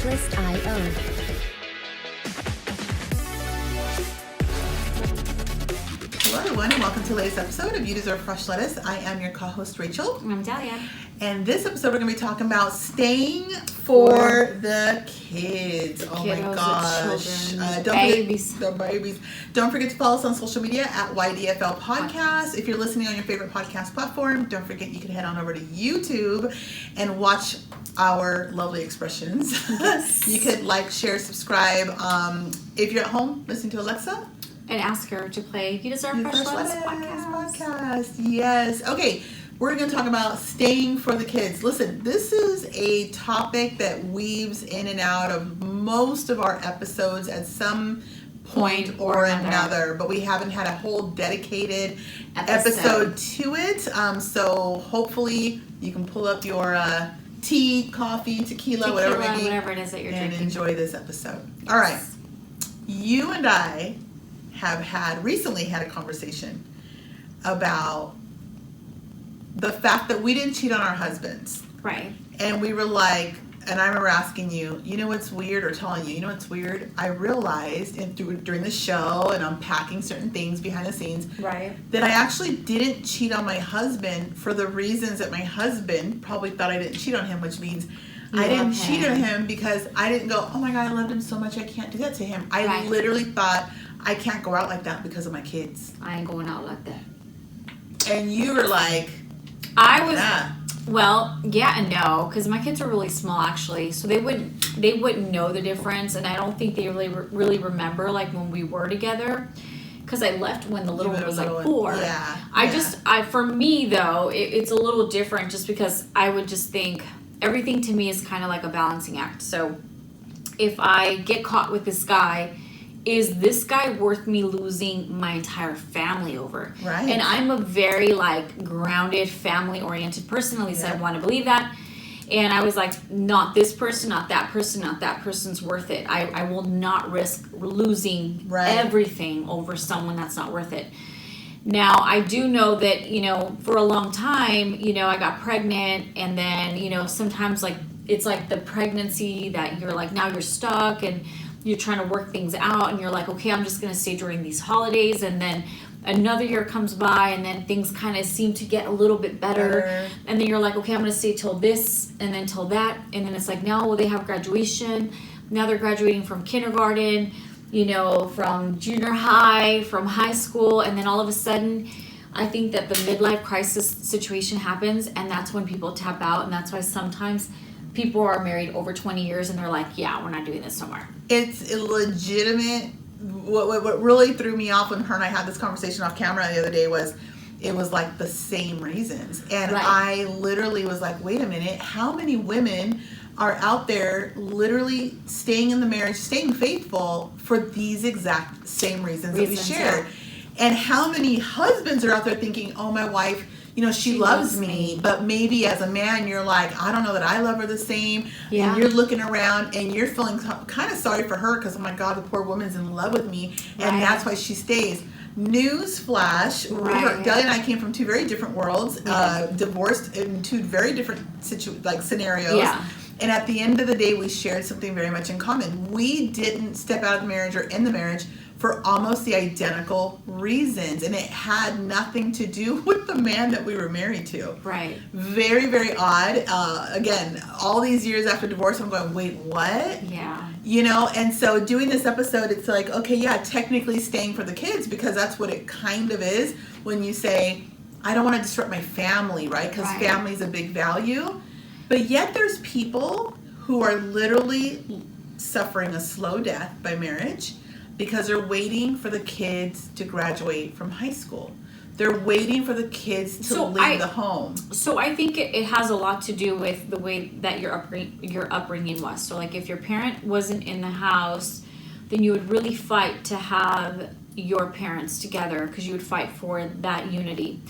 Specialist.io. Hello everyone and welcome to the latest episode of You Deserve Fresh Lettuce. I am your co-host Rachel. I'm Dahlia. And this episode we're going to be talking about staying for the kids. Oh my Kiddos, gosh. the babies. The babies. Don't forget to follow us on social media at YDFL Podcast. If you're listening on your favorite podcast platform, don't forget you can head on over to YouTube and watch our lovely expressions. Yes. You could like, share, subscribe. If you're at home listening to Alexa, And ask her to play You Deserve Fresh Lettuce podcast. Yes. Okay, we're going to talk about staying for the kids. Listen, this is a topic that weaves in and out of most of our episodes at some point or another, but we haven't had a whole dedicated episode to it. So hopefully you can pull up your tea, coffee, tequila, whatever it is that you're and drinking. enjoy this episode. All right. You and I have recently had a conversation about the fact that we didn't cheat on our husbands. Right. And we were like, and I remember asking you, you know what's weird, or telling you, you know what's weird? I realized during the show and unpacking certain things behind the scenes, Right. that I actually didn't cheat on my husband for the reasons that my husband probably thought I didn't cheat on him, which means I didn't cheat on him because I didn't go, oh my God, I loved him so much, I can't do that to him. I literally thought, I can't go out like that because of my kids. I ain't going out like that. And you were like, I was, yeah. well, yeah and no, because my kids are really small actually, so they wouldn't know the difference, and I don't think they really remember like when we were together, because I left when the little one was like 4. Yeah. For me though, it's a little different just because I would just think everything to me is kind of like a balancing act. So if I get caught with this guy, is this guy worth me losing my entire family over? Right. And I'm a very like grounded, family-oriented person. At least I want to believe that. And I was like, not this person, not that person, not that person's worth it. I will not risk losing everything over someone that's not worth it. Now, I do know that, for a long time, I got pregnant, and then, sometimes like it's like the pregnancy that you're like, now you're stuck and you're trying to work things out, and you're like, okay, I'm just going to stay during these holidays, and then another year comes by, and then things kind of seem to get a little bit better, and then you're like, okay, I'm going to stay till this, and then till that, and then it's like, now they have graduation, now they're graduating from kindergarten, from junior high, from high school, and then all of a sudden, I think that the midlife crisis situation happens, and that's when people tap out, and that's why sometimes people are married over 20 years and they're like, yeah, we're not doing this no more. It's illegitimate. What really threw me off when her and I had this conversation off camera the other day was it was like the same reasons. And I literally was like, wait a minute, how many women are out there literally staying in the marriage, staying faithful for these exact same reasons that we shared? And how many husbands are out there thinking, oh, my wife, she loves me, but maybe as a man, you're like, I don't know that I love her the same. Yeah. And you're looking around and you're feeling kind of sorry for her because, oh my God, the poor woman's in love with me. And that's why she stays. News flash. Dahlia and I came from two very different worlds, divorced in two very different scenarios. Yeah. And at the end of the day, we shared something very much in common. We didn't step out of the marriage or in the marriage for almost the identical reasons. And it had nothing to do with the man that we were married to. Right. Very, very odd. Again, all these years after divorce, I'm going, wait, what? Yeah. And so doing this episode, it's like, okay, yeah, technically staying for the kids, because that's what it kind of is when you say, I don't want to disrupt my family, right? Because family is a big value. But yet there's people who are literally suffering a slow death by marriage because they're waiting for the kids to graduate from high school. They're waiting for the kids to leave the home. So I think it has a lot to do with the way that your upbringing was. So like if your parent wasn't in the house, then you would really fight to have your parents together because you would fight for that unity.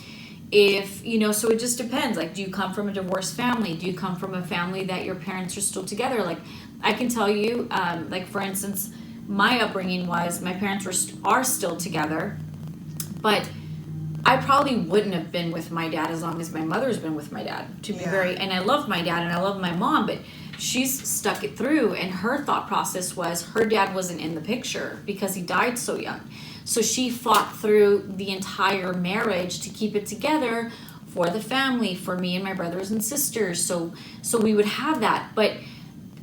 If, so it just depends. Like, do you come from a divorced family? Do you come from a family that your parents are still together? Like, I can tell you, like, for instance, my upbringing was my parents are still together, but I probably wouldn't have been with my dad as long as my mother's been with my dad, to be and I love my dad and I love my mom, but she's stuck it through, and her thought process was her dad wasn't in the picture because he died so young. So she fought through the entire marriage to keep it together for the family, for me and my brothers and sisters. So we would have that. But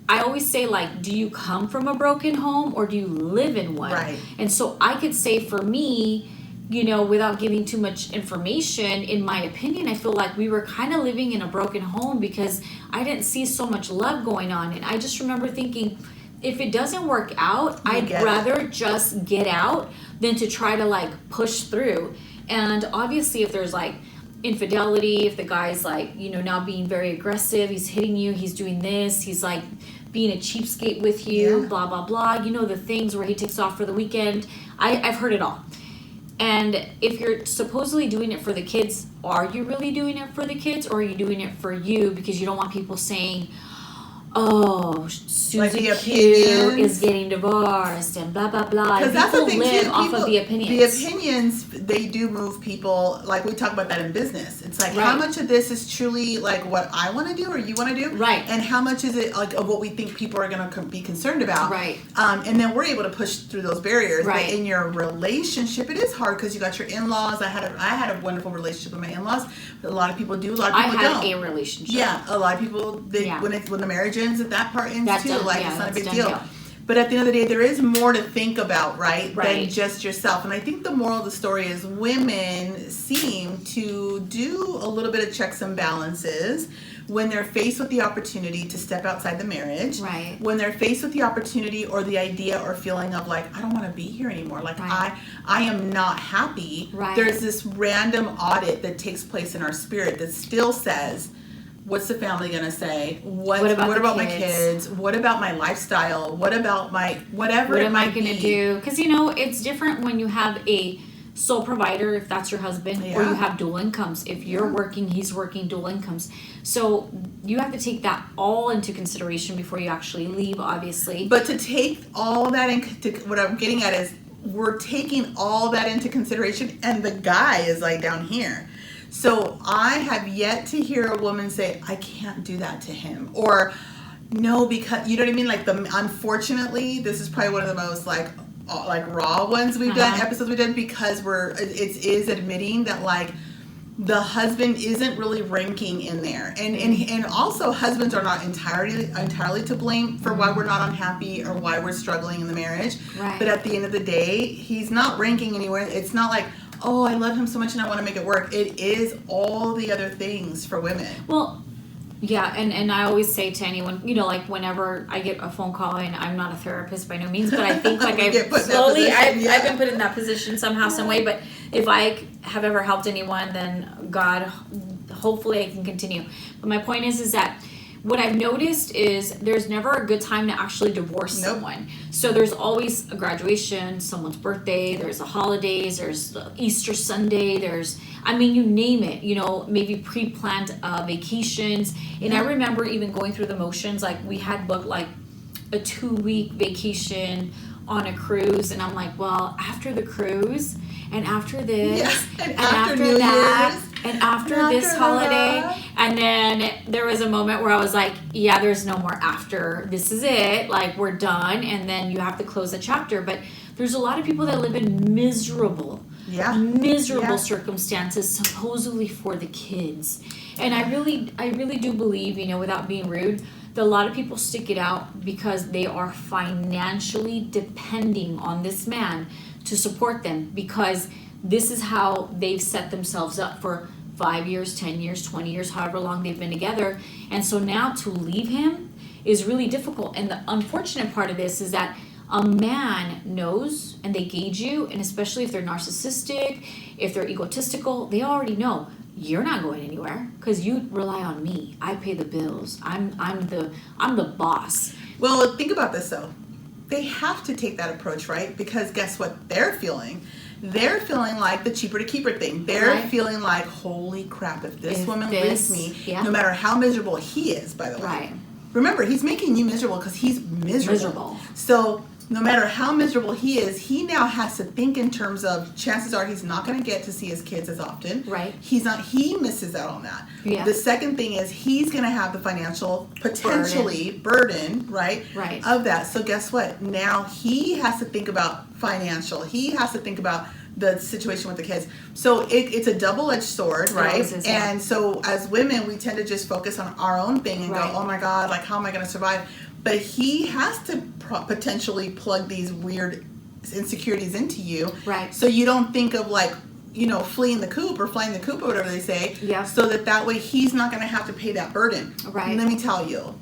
I always say, like, do you come from a broken home or do you live in one? Right. And so I could say for me, you know, without giving too much information, in my opinion, I feel like we were kind of living in a broken home because I didn't see so much love going on. And I just remember thinking, if it doesn't work out, I'd rather just get out than to try to like push through. And obviously if there's like infidelity, if the guy's like, you know, now being very aggressive, he's hitting you, he's doing this, he's like being a cheapskate with you, blah, blah, blah. You know, the things where he takes off for the weekend. I've heard it all. And if you're supposedly doing it for the kids, are you really doing it for the kids, or are you doing it for you because you don't want people saying, oh, Susie Q is getting divorced and blah, blah, blah. Because that's the thing live too. off of the opinions. The opinions, they do move people. Like we talk about that in business. It's like how much of this is truly like what I want to do or you want to do, right? And how much is it like of what we think people are going to be concerned about, right? And then we're able to push through those barriers. Right. But in your relationship, it is hard because you got your in-laws. I had a wonderful relationship with my in-laws. But a lot of people do. A lot of people don't. I had a relationship. Yeah, a lot of people. When the marriage ends, that part ends too. It's not a big deal. But at the end of the day, there is more to think about, right? Than just yourself. And I think the moral of the story is women seem to do a little bit of checks and balances when they're faced with the opportunity to step outside the marriage. Right. When they're faced with the opportunity or the idea or feeling of like, I don't want to be here anymore. Like I am not happy. Right. There's this random audit that takes place in our spirit that still says, what's the family going to say? What about my kids? What about my lifestyle? What about my whatever? What am I going to do? Because, you know, it's different when you have a sole provider, if that's your husband, or you have dual incomes. If you're working, he's working, dual incomes. So you have to take that all into consideration before you actually leave, obviously. But to take all that into, what I'm getting at is we're taking all that into consideration, and the guy is like down here. So I have yet to hear a woman say, I can't do that to him. Or, no, because, you know what I mean? Like, unfortunately, this is probably one of the most, like raw ones we've done, episodes we've done, because it is admitting that, like, the husband isn't really ranking in there. And also, husbands are not entirely to blame for why we're not unhappy or why we're struggling in the marriage. Right. But at the end of the day, he's not ranking anywhere. It's not like, oh, I love him so much and I want to make it work. It is all the other things for women. Well, yeah, and I always say to anyone, you know, like whenever I get a phone call, and I'm not a therapist by no means, but I think like I've been put in that position somehow, some way. But if I have ever helped anyone, then God, hopefully I can continue. But my point is that what I've noticed is there's never a good time to actually divorce someone. So there's always a graduation, someone's birthday, there's the holidays, there's the Easter Sunday, you name it, you know, maybe pre-planned vacations. And I remember even going through the motions, like we had booked like a 2-week vacation on a cruise. And I'm like, well, after the cruise and after this and after that and after this holiday. And then there was a moment where I was like, yeah, there's no more after. This is it. Like, we're done. And then you have to close the chapter. But there's a lot of people that live in miserable circumstances, supposedly for the kids. And I really do believe, you know, without being rude, that a lot of people stick it out because they are financially depending on this man to support them, because this is how they've set themselves up for 5 years, 10 years, 20 years, however long they've been together. And so now to leave him is really difficult. And the unfortunate part of this is that a man knows, and they gauge you, and especially if they're narcissistic, if they're egotistical, they already know you're not going anywhere because you rely on me. I pay the bills. I'm the boss. Well, think about this though. They have to take that approach, right? Because guess what they're feeling? They're feeling like the cheaper to keeper thing. They're feeling like, holy crap, if this woman leaves me, no matter how miserable he is, by the way. Right. Remember, he's making you miserable because he's miserable. So no matter how miserable he is, he now has to think in terms of chances are he's not going to get to see his kids as often. Right. He misses out on that. Yeah. The second thing is he's going to have the financial potentially burden, right? Of that. So guess what? Now he has to think about financial. He has to think about the situation with the kids. So it's a double-edged sword, right? Is, yeah. And so as women, we tend to just focus on our own thing and go, oh my God, like how am I going to survive? But he has to potentially plug these weird insecurities into you. Right. So you don't think of like, fleeing the coop or flying the coop or whatever they say. Yeah. So that way he's not going to have to pay that burden. Right. And let me tell you,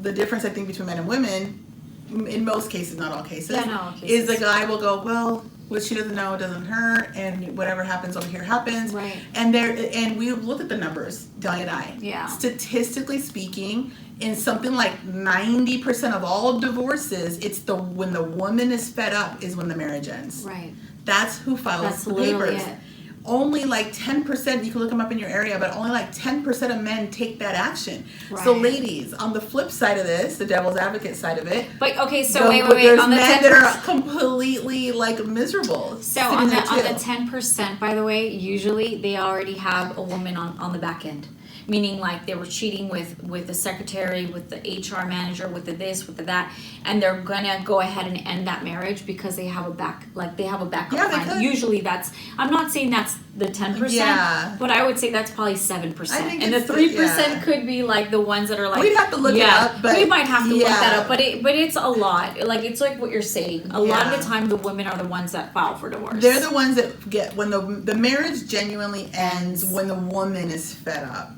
the difference I think between men and women, in most cases, not all cases, is the guy will go, well, what she doesn't know doesn't hurt, and whatever happens over here happens. Right. And we look at the numbers, Dahlia and I. Yeah. Statistically speaking, in something like 90% of all divorces, it's when the woman is fed up is when the marriage ends. Right. That's who files the papers. It. Only like 10%, you can look them up in your area, but only like 10% of men take that action. Right. So ladies, on the flip side of this, the devil's advocate side of it. But okay, so wait. There's On the men 10%, that are completely like miserable. So on the 10%, by the way, usually they already have a woman on the back end. Meaning like they were cheating with the secretary, with the HR manager, with the this, with the that, and they're gonna go ahead and end that marriage because they have a backup plan. Usually that's, I'm not saying that's the 10%, but I would say that's probably 7%. And the 3% could be like the ones that are like, we'd have to look it up, but we might have to look that up, but it's a lot. Like it's like what you're saying. A lot of the time the women are the ones that file for divorce. They're the ones that get, when the marriage genuinely ends when the woman is fed up.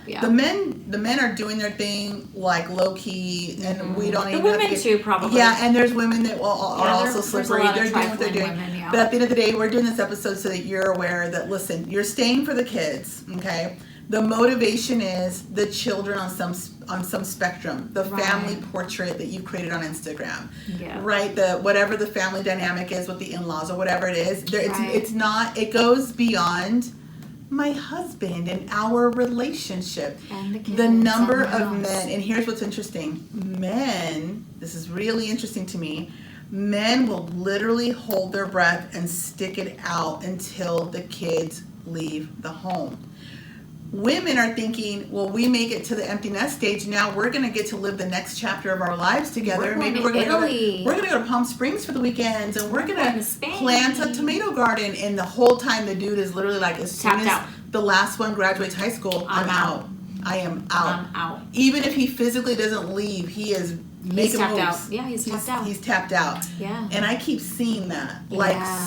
Yeah. The men are doing their thing like low key, and we don't even. The women too, probably. Yeah, and there's women that are also slippery. They're doing what they're doing. Women, But at the end of the day, we're doing this episode so that you're aware that, listen, you're staying for the kids, okay? The motivation is the children on some spectrum, the family portrait that you've created on Instagram, right? Whatever the family dynamic is with the in-laws or whatever it is, it's not. It goes beyond my husband and our relationship. And the kids, the number of men, and here's what's interesting. Men, this is really interesting to me. Men will literally hold their breath and stick it out until the kids leave the home. Women are thinking, well, we make it to the empty nest stage. Now we're going to get to live the next chapter of our lives together. Maybe we're going to go to Palm Springs for the weekends, and we're going to plant a tomato garden. And the whole time, the dude is literally like, as soon as the last one graduates high school, I'm out. I am out. I'm out. Even if he physically doesn't leave, he is making tapped moves. out. Yeah, he's tapped out. He's tapped out. Yeah. And I keep seeing that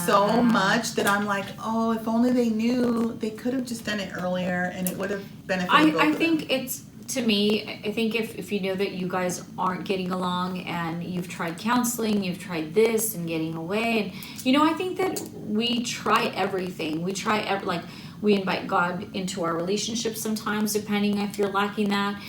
so much that I'm like, oh, if only they knew, they could have just done it earlier and it would have benefited both I of think them. it's, to me, I think if you know that you guys aren't getting along and you've tried counseling, you've tried this and getting away, and I think that we try everything. We invite God into our relationships sometimes, depending if you're lacking that.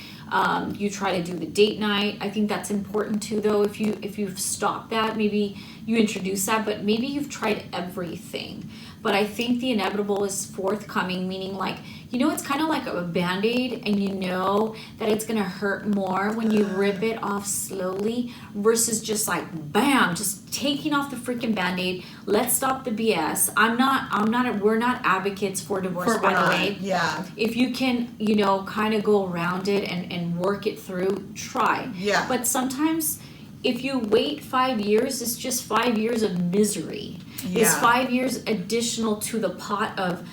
You try to do the date night. I think that's important too, though. If you've stopped that, maybe you introduce that, but maybe you've tried everything. But I think the inevitable is forthcoming, meaning like, it's kind of like a Band-Aid, and you know that it's going to hurt more when you rip it off slowly versus just like, bam, just taking off the freaking Band-Aid. Let's stop the BS. We're not advocates for divorce, by the way. Yeah. If you can, kind of go around it and work it through, try. Yeah. But sometimes if you wait 5 years, it's just 5 years of misery. Yeah. It's 5 years additional to the pot of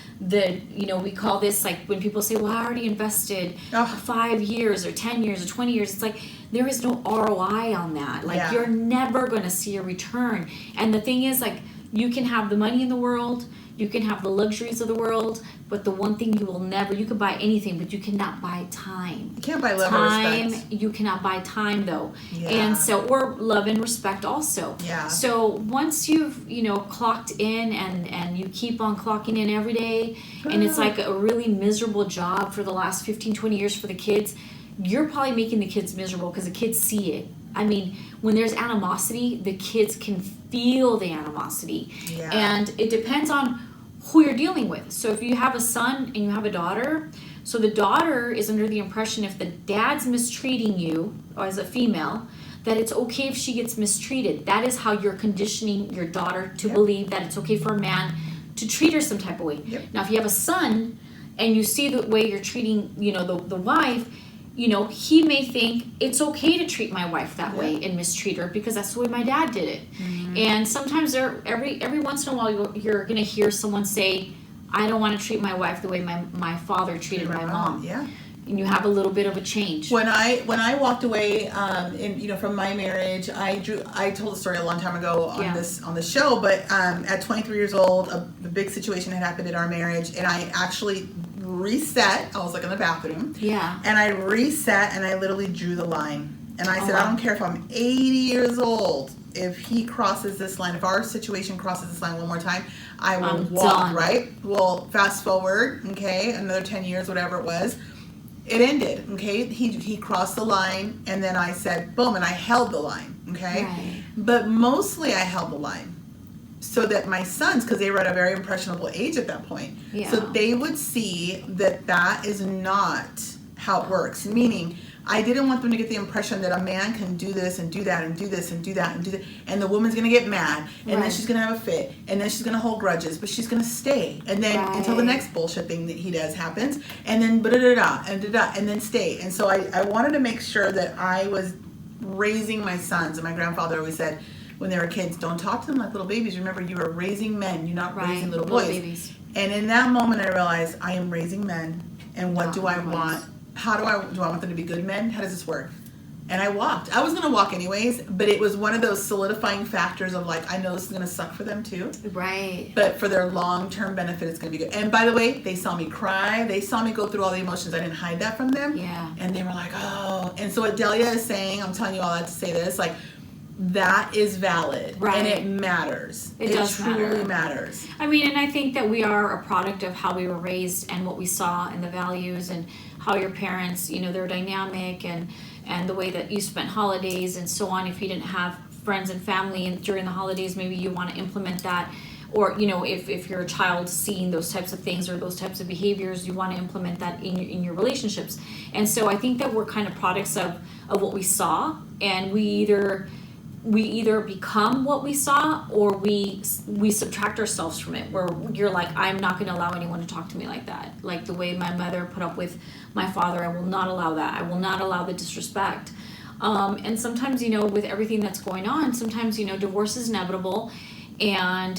we call this, like when people say, well, I already invested 5 years or 10 years or 20 years. It's like, there is no ROI on that. Like, you're never going to see a return. And the thing is, like, you can have the money in the world, you can have the luxuries of the world, but the one thing you will never, you can buy anything, but you cannot buy time. You can't buy love or respect. You cannot buy time, though. Yeah. And so, or love and respect also. Yeah. So once you've, clocked in and you keep on clocking in every day, and it's like a really miserable job for the last 15, 20 years for the kids, you're probably making the kids miserable because the kids see it. I mean, when there's animosity, the kids can feel the animosity. Yeah. And it depends on who you're dealing with. So if you have a son and you have a daughter, so the daughter is under the impression if the dad's mistreating you, or as a female, that it's okay if she gets mistreated. That is how you're conditioning your daughter to Yep. believe that it's okay for a man to treat her some type of way. Yep. Now, if you have a son and you see the way you're treating, the wife, he may think it's okay to treat my wife that way and mistreat her because that's the way my dad did it. Mm-hmm. And sometimes every once in a while you're going to hear someone say, I don't want to treat my wife the way my father treated my mom. Yeah. And you have a little bit of a change. When I walked away, from my marriage, I told a story a long time ago on this show. But at 23 years old, a big situation had happened in our marriage, and I actually reset. I was like in the bathroom. Yeah. And I reset, and I literally drew the line. And I said, I don't care if I'm 80 years old. If he crosses this line, if our situation crosses this line one more time, I will walk. Done. Right. Well, fast forward. Okay, another 10 years, whatever it was. It ended, okay? He crossed the line, and then I said, boom, and I held the line, okay? Right. But mostly I held the line so that my sons, because they were at a very impressionable age at that point, so they would see that is not how it works. Meaning, I didn't want them to get the impression that a man can do this and do that and do this and do that and do that, and the woman's going to get mad, and then she's going to have a fit, and then she's going to hold grudges, but she's going to stay, and then until the next bullshit thing that he does happens, and then and then stay. And so I wanted to make sure that I was raising my sons, and my grandfather always said, when they were kids, don't talk to them like little babies. Remember, you are raising men, you're not raising little boys. Babies. And in that moment, I realized I am raising men, and what do I want? How do I want them to be good men? How does this work? And I walked. I was going to walk anyways, but it was one of those solidifying factors of like, I know this is going to suck for them too. Right. But for their long-term benefit, it's going to be good. And by the way, they saw me cry. They saw me go through all the emotions. I didn't hide that from them. Yeah. And they were like, oh. And so what Delia is saying, I'm telling you all that to say this, like, that is valid. Right. And it matters. It does truly matters. I mean, and I think that we are a product of how we were raised and what we saw and the values and how your parents, they're dynamic and the way that you spent holidays and so on. If you didn't have friends and family and during the holidays, maybe you want to implement that. Or, if you're a child seeing those types of things or those types of behaviors, you want to implement that in your relationships. And so I think that we're kind of products of what we saw, and we either become what we saw or we subtract ourselves from it, where you're like, I'm not going to allow anyone to talk to me like that. Like the way my mother put up with my father, I will not allow that. I will not allow the disrespect. And sometimes, with everything that's going on, sometimes, divorce is inevitable, and,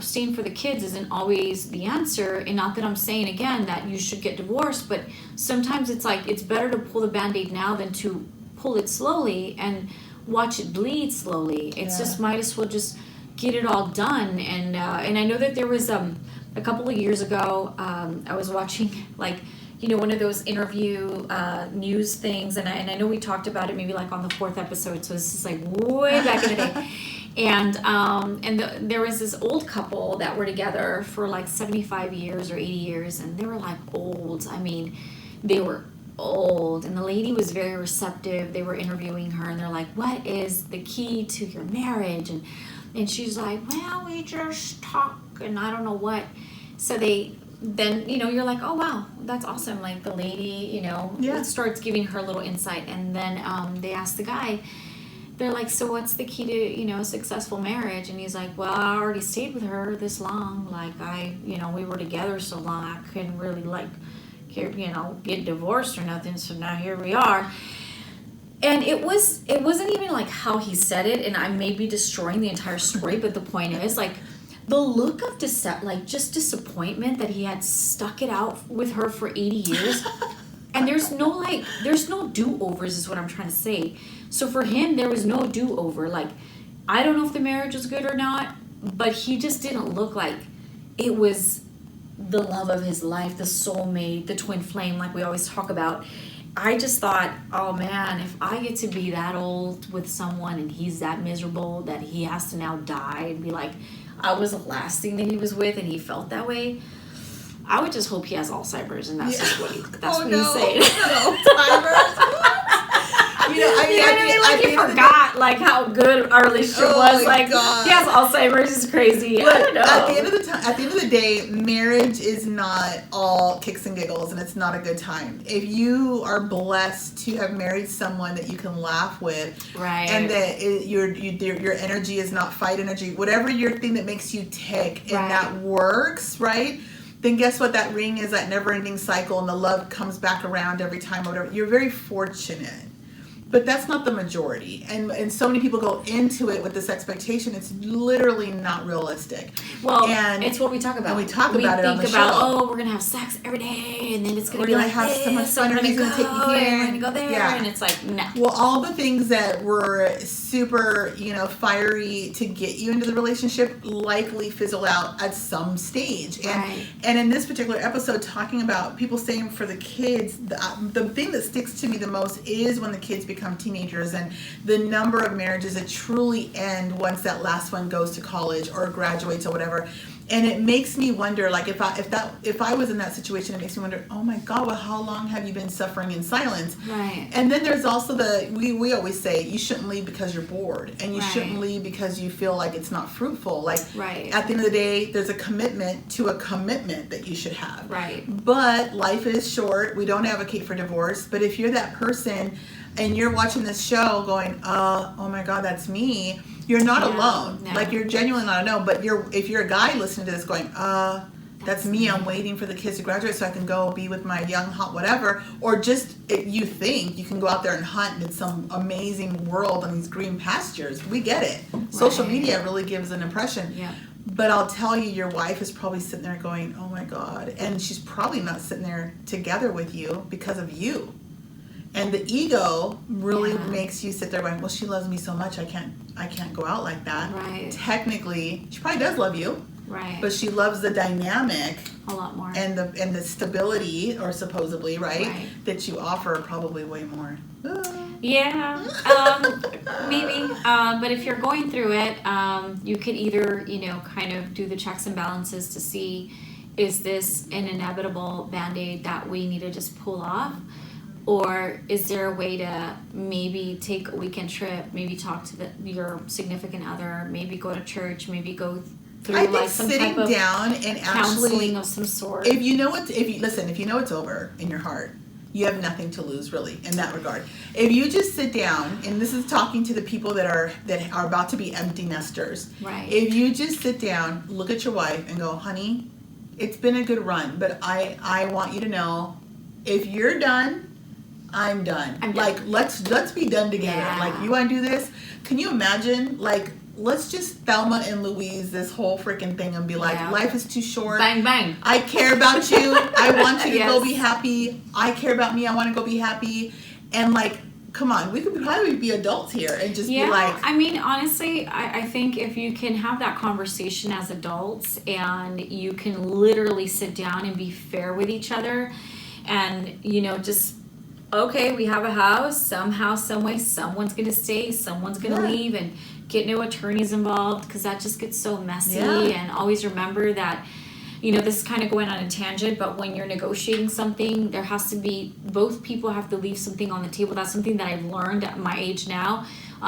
staying for the kids isn't always the answer. And not that I'm saying, again, that you should get divorced, but sometimes it's like, it's better to pull the Band-Aid now than to pull it slowly and watch it bleed slowly. It's just might as well just get it all done. And I know that there was a couple of years ago, I was watching one of those interview news things, and I know we talked about it maybe like on the 4th episode, so this is like way back in the day. And there was this old couple that were together for like 75 years or 80 years, and they were like old. I mean, they were old, and the lady was very receptive. They were interviewing her, and they're like, what is the key to your marriage? And she's like, well, we just talk, and I don't know what. So then you're like, oh wow, that's awesome. Like the lady, starts giving her a little insight, and then they ask the guy, they're like, so what's the key to a successful marriage? And he's like, well, I already stayed with her this long, like we were together so long, I couldn't really get divorced or nothing, so now here we are. And it wasn't even like how he said it, and I may be destroying the entire story, but the point is, like, the look of just disappointment that he had stuck it out with her for 80 years. And there's no do-overs is what I'm trying to say. So for him, there was no do-over. Like, I don't know if the marriage was good or not, but he just didn't look like it was the love of his life, the soulmate, the twin flame, like we always talk about. I just thought, oh man, if I get to be that old with someone and he's that miserable that he has to now die and be like, I was the last thing that he was with and he felt that way, I would just hope he has Alzheimer's, and that's just what he's saying. Alzheimer's. Like he forgot like how good our relationship was. Like he has Alzheimer's. It's crazy. Look, I don't know. At the end of the day, marriage is not all kicks and giggles, and it's not a good time. If you are blessed to have married someone that you can laugh with, right, and that your energy is not fight energy, whatever your thing that makes you tick, and that works, right? Then guess what? That ring is that never-ending cycle, and the love comes back around every time. Whatever, you're very fortunate. But that's not the majority. And so many people go into it with this expectation. It's literally not realistic. Well, and it's what we talk about. And we talk about it on the show. Oh, we're going to have sex every day, and then it's going to be like have this, so much fun, and we're going to take you here. We're going to go there, and it's like, no. Well, all the things that were super, fiery to get you into the relationship likely fizzle out at some stage. And in this particular episode, talking about people staying for the kids, the thing that sticks to me the most is when the kids become teenagers, and the number of marriages that truly end once that last one goes to college or graduates or whatever. And it makes me wonder, like, if I was in that situation, it makes me wonder, oh my God, well, how long have you been suffering in silence? Right. And then there's also we always say you shouldn't leave because you're bored, and you shouldn't leave because you feel like it's not fruitful. Like, at the end of the day, there's a commitment to a commitment that you should have. Right. But life is short. We don't advocate for divorce. But if you're that person and you're watching this show going, oh my God, that's me, you're not alone. No. Like, you're genuinely not alone. But if you're a guy listening to this going, that's me, I'm waiting for the kids to graduate so I can go be with my young, hot whatever. Or just, you think you can go out there and hunt in some amazing world on these green pastures. We get it. Social media really gives an impression. Yeah. But I'll tell you, your wife is probably sitting there going, oh my God. And she's probably not sitting there together with you because of you. And the ego really makes you sit there going, well, she loves me so much, I can't go out like that. Right. Technically, she probably does love you. Right. But she loves the dynamic a lot more. And the stability, or supposedly, right, that you offer probably way more. Yeah, maybe. But if you're going through it, you could either, kind of do the checks and balances to see, is this an inevitable Band-Aid that we need to just pull off? Or is there a way to maybe take a weekend trip, maybe talk to your significant other, maybe go to church, maybe go through like some type of down and counseling of some sort. If you know it's over in your heart, you have nothing to lose really in that regard. If you just sit down, and this is talking to the people that are about to be empty nesters. Right. If you just sit down, look at your wife and go, honey, it's been a good run, but I want you to know, if you're done, I'm done. Like, let's be done together. Yeah. Like, you want to do this? Can you imagine, like, let's just Thelma and Louise this whole freaking thing and be like, life is too short. Bang, bang. I care about you. I want you to go be happy. I care about me. I want to go be happy. And, like, come on, we could probably be adults here and just be like. I mean, honestly, I think if you can have that conversation as adults and you can literally sit down and be fair with each other and, just, okay, we have a house, somehow, some way, someone's going to stay, someone's going to leave, and get no attorneys involved, because that just gets so messy. And always remember that, this is kind of going on a tangent, but when you're negotiating something, there has to be, both people have to leave something on the table. That's something that I've learned at my age now,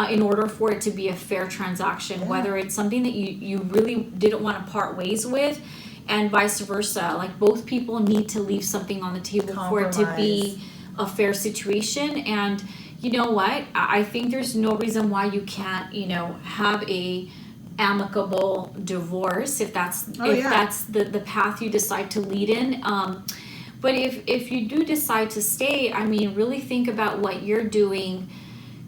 in order for it to be a fair transaction, whether it's something that you really didn't want to part ways with, and vice versa. Like, both people need to leave something on the table for it to be a fair situation. And you know what? I think there's no reason why you can't, have a amicable divorce if that's the path you decide to lead in. But if you do decide to stay, I mean, really think about what you're doing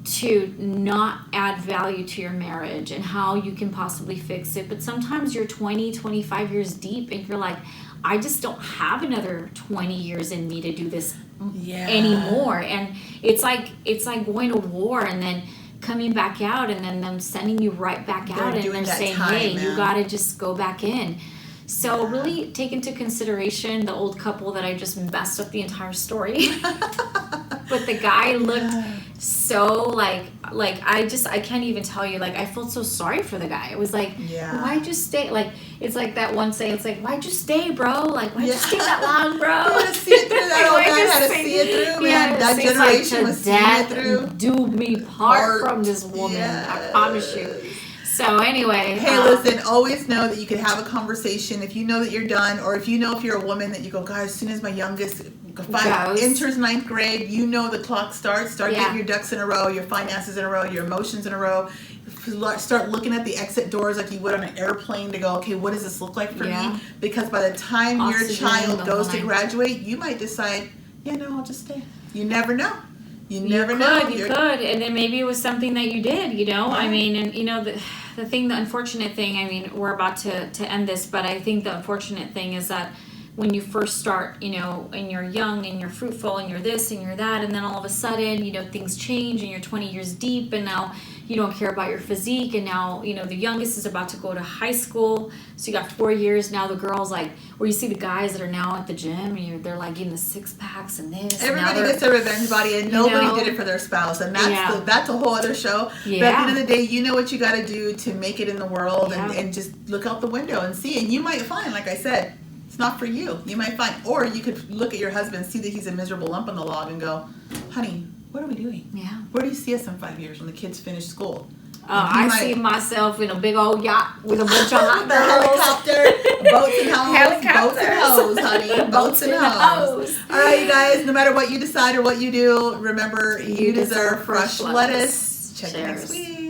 to not add value to your marriage and how you can possibly fix it. But sometimes you're 20, 25 years deep and you're like, I just don't have another 20 years in me to do this anymore. And it's like going to war and then coming back out and then them sending you right back out and they're saying, hey, you got to just go back in. So really take into consideration the old couple that I just messed up the entire story. But the guy looked so like I can't even tell you, like, I felt so sorry for the guy. It was like, why'd you stay? Like, it's like that one saying, it's like, why'd you stay, bro? Like, why'd you stay that long, bro? You want to see it through that why'd you had to see it through, man. That generation was seeing it through. Do me part from this woman. Yes. I promise you. So anyway. Hey, listen, always know that you can have a conversation. If you know that you're done, or if you know if you're a woman that you go, God, as soon as my youngest enters 9th grade, you know the clock starts. Start getting your ducks in a row, your finances in a row, your emotions in a row. Start looking at the exit doors like you would on an airplane to go, okay, what does this look like for me? Because by the time your child goes to graduate, you might decide, no, I'll just stay. You never know. You never know. You could, and then maybe it was something that you did, I mean, and the unfortunate thing, I mean, we're about to end this, but I think the unfortunate thing is that when you first start, and you're young and you're fruitful and you're this and you're that, and then all of a sudden, things change and you're 20 years deep and now you don't care about your physique, and now, the youngest is about to go to high school, so you got 4 years, now the girls, like, where you see the guys that are now at the gym, and they're, like, getting the six-packs and this. Everybody gets a revenge body, and nobody did it for their spouse, and that's a whole other show. Yeah. But at the end of the day, you know what you got to do to make it in the world, and just look out the window and see, and you might find, like I said, it's not for you. You might find, or you could look at your husband, see that he's a miserable lump on the log, and go, honey, what are we doing? Yeah. Where do you see us in 5 years when the kids finish school? I see myself in a big old yacht with a bunch of hot helicopter, boats and hoes, honey. Boats and hoes. All right, you guys, no matter what you decide or what you do, remember, you deserve fresh lettuce. Check you next week.